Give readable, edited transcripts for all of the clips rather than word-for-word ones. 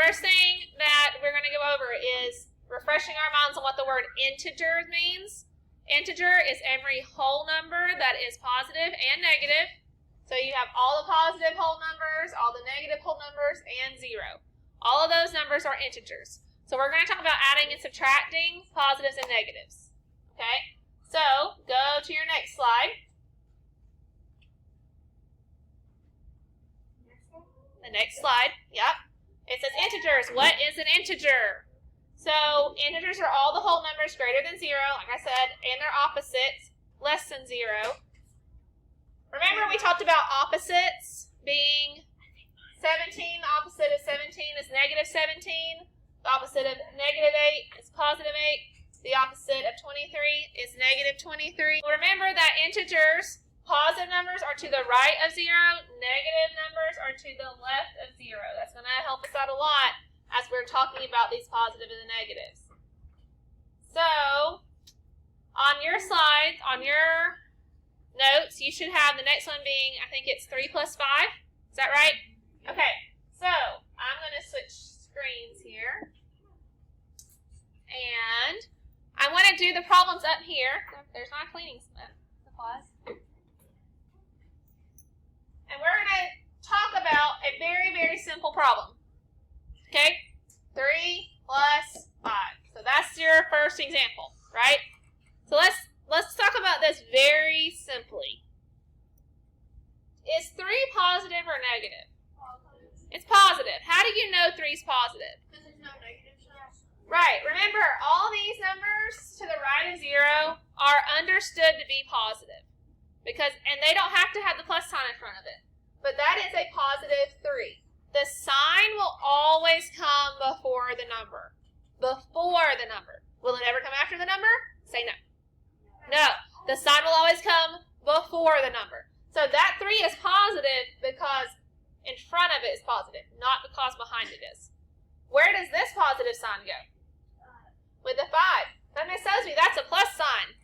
first thing that we're going to go over is refreshing our minds on what the word integer means. Integer is every whole number that is positive and negative. So you have all the positive whole numbers, all the negative whole numbers, and 0. All of those numbers are integers. So we're going to talk about adding and subtracting positives and negatives. Okay? So go to your next slide. The next slide. Yep. It says integers. What is an integer? So integers are all the whole numbers greater than 0, like I said, and their opposites less than 0. Remember we talked about opposites being 17. The opposite of 17 is negative 17. The opposite of negative 8 is positive 8. The opposite of 23 is negative 23. Remember that integers, positive numbers are to the right of 0. Negative numbers are to the left of 0. That's going to help us out a lot as we're talking about these positives and the negatives. So, on your slides, on your notes, you should have the next one being, I think it's 3 plus 5. Is that right? Okay, so I'm going to switch screens here. And I want to do the problems up here. There's my cleaning supplies. And we're going to talk about a very, very simple problem. Okay? 3 plus 5. So that's your first example, right? So let's talk about this very simply. Is 3 positive or negative? Positive. It's positive. How do you know 3 is positive? Because there's no negative signs. Right. Remember, all these numbers to the right of 0 are understood to be positive. And they don't have to have the plus sign in front of it. But that is a positive 3. The sign will always come before the number. Before the number. Will it ever come after the number? Say no. No. The sign will always come before the number. So that 3 is positive because in front of it is positive, not because behind it is. Where does this positive sign go? With the 5. That tells me that's a plus sign.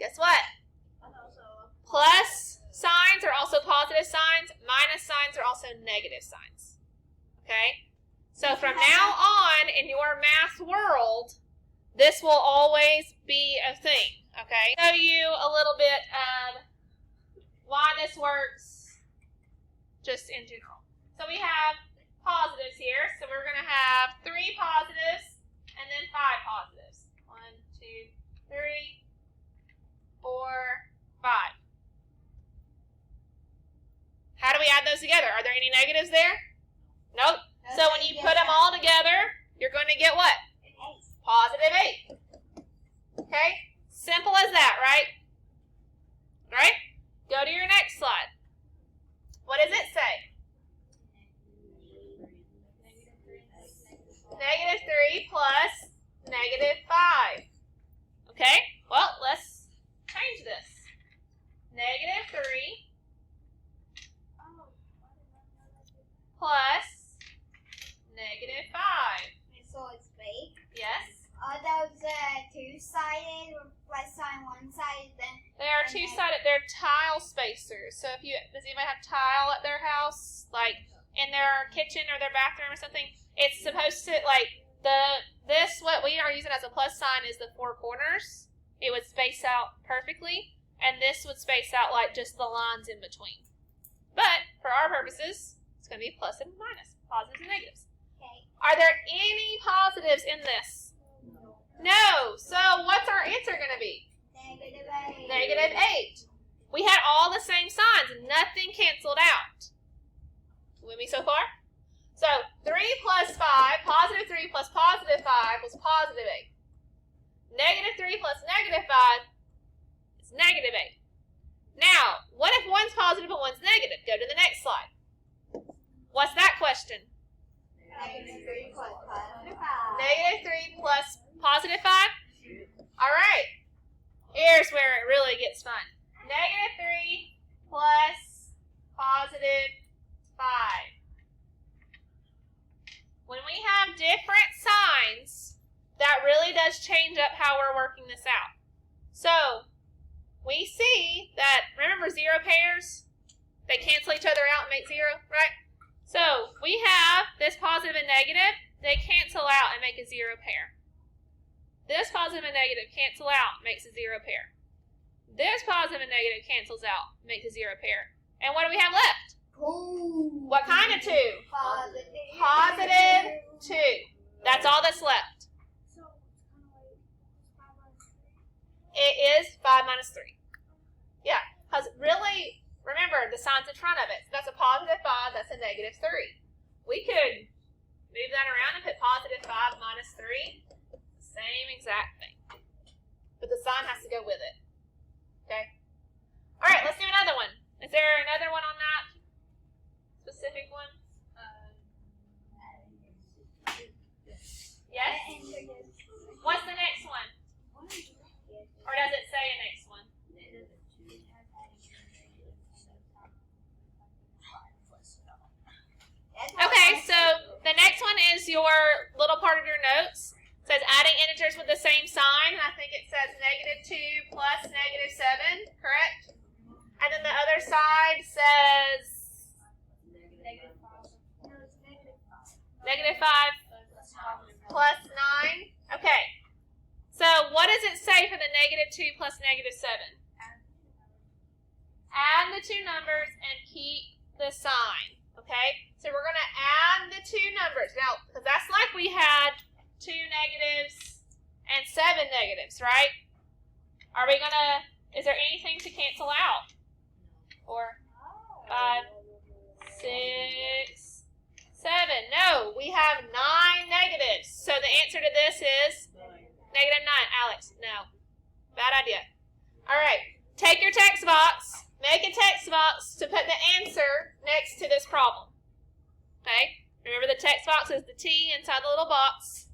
Guess what? Plus signs are also positive signs. Minus signs are also negative signs. Okay? So from now on, in your math world, this will always be a thing. Okay? I'll show you a little bit of why this works just in general. So we have positives here. So we're going to have 3 positives and then 5 positives. 1, 2, 3, 4, 5. How do we add those together? Are there any negatives there? Nope. So when you put them all together, you're going to get what? Positive 8. Okay? Simple as that, right? Right? Go to your next slide. What does it say? Negative 3 plus negative 5. Okay? Well, let's change this. Negative 3 plus negative 5. So it's fake. Yes. Those two-sided or plus sign one-sided, then They are two-sided. They're tile spacers. So does anybody have tile at their house, like in their kitchen or their bathroom or something? It's supposed to what we are using as a plus sign is the 4 corners. It would space out perfectly, and this would space out like just the lines in between. But for our purposes, it's going to be plus and minus, positives and negatives. Okay. Are there any positives in this? No. So what's our answer going to be? Negative 8. Negative 8. We had all the same signs. Nothing canceled out. With me so far? So 3 plus 5, positive 3 plus positive 5 was positive 8. Negative 3 plus negative 5 is negative 8. Now, what if one's positive and one's negative? Go to the next slide. What's that question? Negative 3 plus positive 5. Negative 3 plus positive 5? All right. Here's where it really gets fun. Negative 3 plus positive 5. When we have different signs, that really does change up how we're working this out. So, we see that, remember 0 pairs? They cancel each other out and make 0, right? So, we have this positive positive and negative, they cancel out and make a zero pair. This positive and negative cancel out, makes a zero pair. This positive and negative cancels out, makes a zero pair. And what do we have left? What kind of 2? Positive 2. That's all that's left. It is 5 minus 3. Yeah, because really, remember, the sign's in front of it. So that's a positive 5, that's a negative 3. We could move that around and put positive 5 minus 3. Same exact thing. But the sign has to go with it. Okay? All right, let's do another one. Is there another one on that specific one? Yes? What's the next one? Or does it say a next one? Okay, so the next one is your little part of your notes. It says adding integers with the same sign. And I think it says -2 plus -7, correct? And then the other side says -5 plus 9. Okay. So what does it say for the -2 plus -7? Add the 2 numbers and keep the sign. Okay? So we're going to add the 2 numbers. Now, because that's like we had 2 negatives and 7 negatives, right? Are we going to, is there anything to cancel out? 4, 5, 6, 7. No, we have 9 negatives. So the answer to this is -9. Alex, no. Bad idea. All right. Take your text box. Make a text box to put the answer next to this problem. Okay? Remember the text box is the T inside the little box.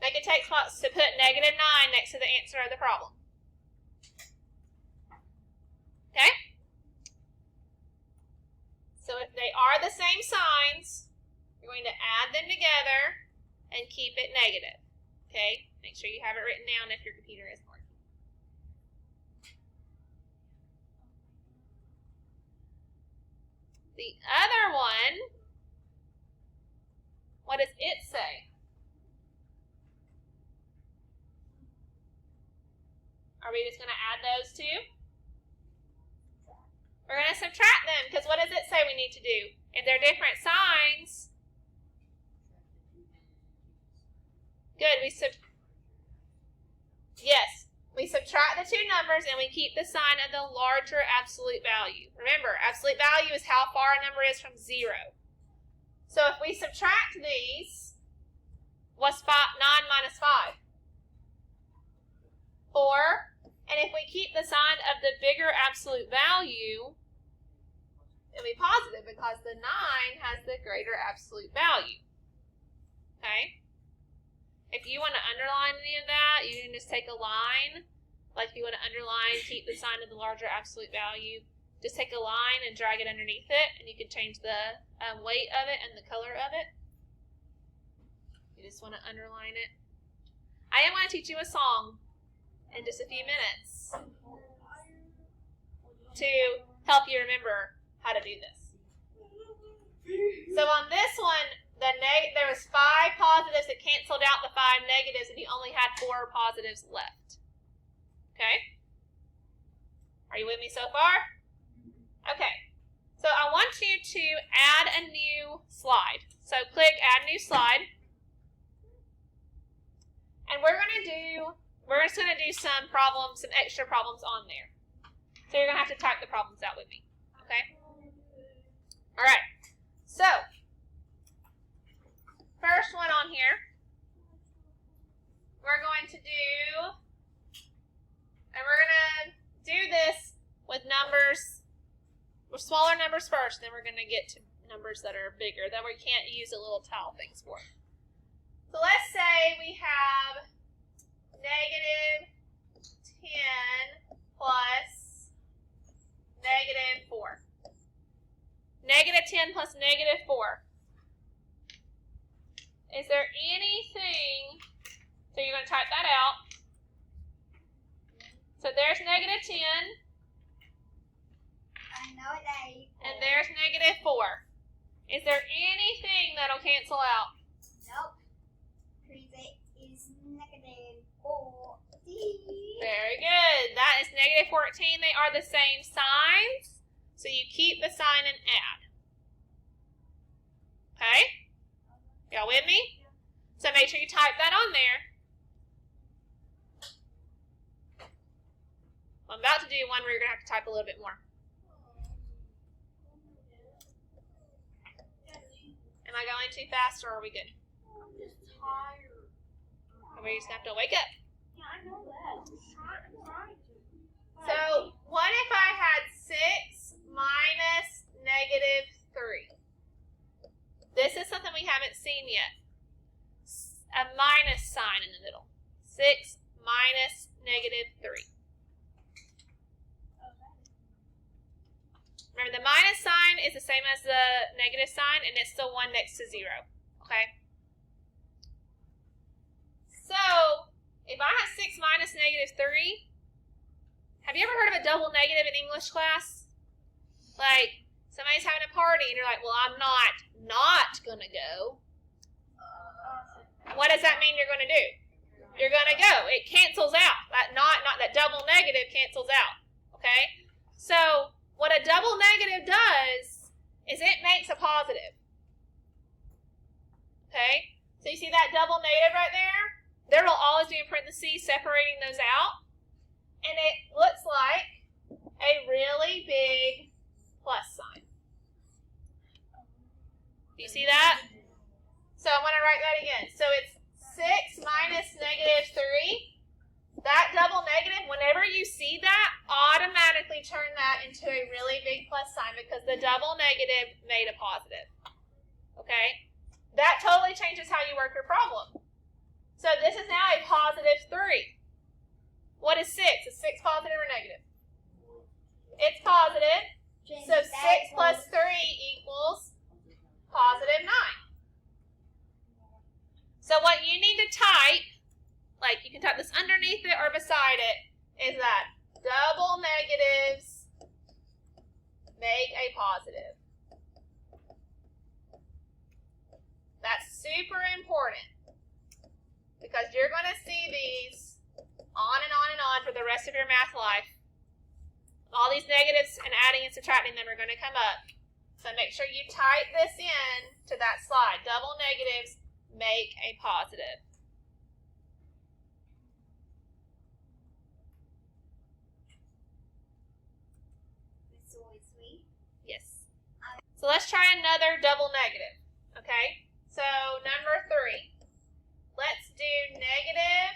Make a text box to put -9 next to the answer of the problem. Okay? So if they are the same signs, you're going to add them together and keep it negative. Okay? Make sure you have it written down if your computer isn't working. The other one, what does it say? Are we just going to add those two? We're going to subtract them, because what does it say we need to do? If they're different signs, good, we subtract the 2 numbers and we keep the sign of the larger absolute value. Remember, absolute value is how far a number is from 0. So if we subtract these, what's 9 minus 5? 4. And if we keep the sign of the bigger absolute value, it'll be positive because the 9 has the greater absolute value. Okay? If you want to underline any of that, you can just take a line. Like if you want to underline, keep the sign of the larger absolute value, just take a line and drag it underneath it, and you can change the weight of it and the color of it. You just want to underline it. I am going to teach you a song in just a few minutes to help you remember how to do this. So on this one, there was 5 positives that canceled out the 5 negatives, and you only had 4 positives left. Okay? Are you with me so far? Okay. So I want you to add a new slide. So click Add New Slide. And we're just going to do some problems, some extra problems on there. So you're going to have to type the problems out with me. Okay? All right. So, first one on here, we're going to do this with numbers, with smaller numbers first, then we're going to get to numbers that are bigger, that we can't use the little towel things for. So let's say we have -10 plus -4. -10 plus -4. Is there anything, so you're going to type that out. So there's -10. I know that. And there's -4. Is there anything that'll cancel out? Nope. Because it is negative 14. Very good. That is negative 14. They are the same signs. So you keep the sign and add. Okay? Y'all with me? So make sure you type that on there. I'm about to do one where you're going to have to type a little bit more. Am I going too fast or are we good? I'm just tired. Or we just have to wake up? Yeah, I know that. I'm trying to. So what if I had 6 minus negative 3? This is something we haven't seen yet. A minus sign in the middle. 6 minus negative 3. Remember, the minus sign is the same as the negative sign, and it's the one next to 0. Okay? So, if I have 6 minus negative 3, have you ever heard of a double negative in English class? Like, somebody's having a party, and you're like, well, I'm not going to go. What does that mean you're going to do? You're going to go. It cancels out. That not that double negative cancels out. Okay? So, what a double negative does is it makes a positive. Okay? So you see that double negative right there? There will always be in parentheses separating those out. And it looks like a really big plus sign. Do you see that? So I'm going to write that again. So it's 6 minus negative 3. That double negative, whenever you see that, automatically turn that into a really big plus sign because the double negative made a positive. Okay? That totally changes how you work your problem. So this is now a positive 3. What is 6? Is 6 positive or negative? It's positive. So 6 plus 3 equals positive 9. So what you need to type, like you can type this underneath it or beside it, is that double negatives make a positive. That's super important because you're going to see these on and on and on for the rest of your math life. All these negatives and adding and subtracting them are going to come up. So make sure you type this in to that slide. Double negatives make a positive. Yes. So let's try another double negative. Okay? So number 3. Let's do negative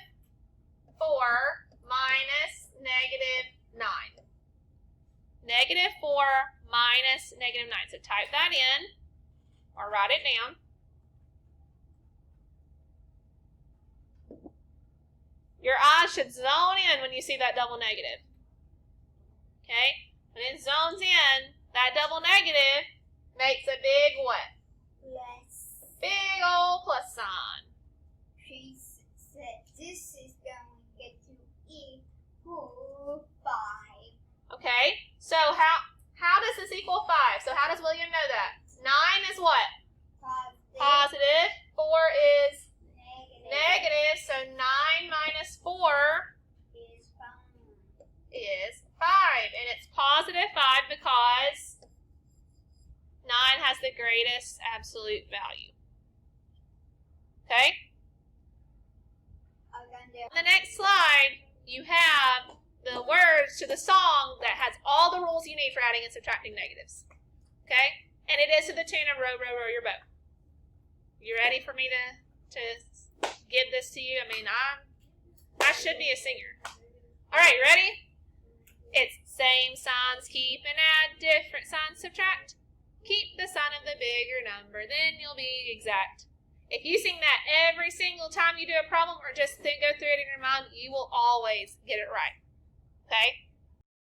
4 minus negative 9. Negative 4 minus negative 9. So type that in or write it down. Your eyes should zone in when you see that double negative. Okay? When it zones in, that double negative makes a big what? Plus. Big old plus sign. Please said this is going to get to equal 5. Okay? So how does this equal 5? So how does William know that? 9 is what? Positive. 4 is negative. So 9 minus 4 is 5. And it's positive 5 because 9 has the greatest absolute value. Okay? On the next slide, you have the words to the song that has all the rules you need for adding and subtracting negatives. Okay? And it is to the tune of Row, Row, Row Your Boat. You ready for me to give this to you? I mean, I should be a singer. All right, ready? It's same signs keep and add, different signs subtract. Keep the sign of the bigger number, then you'll be exact. If you sing that every single time you do a problem or just go through it in your mind, you will always get it right. Okay?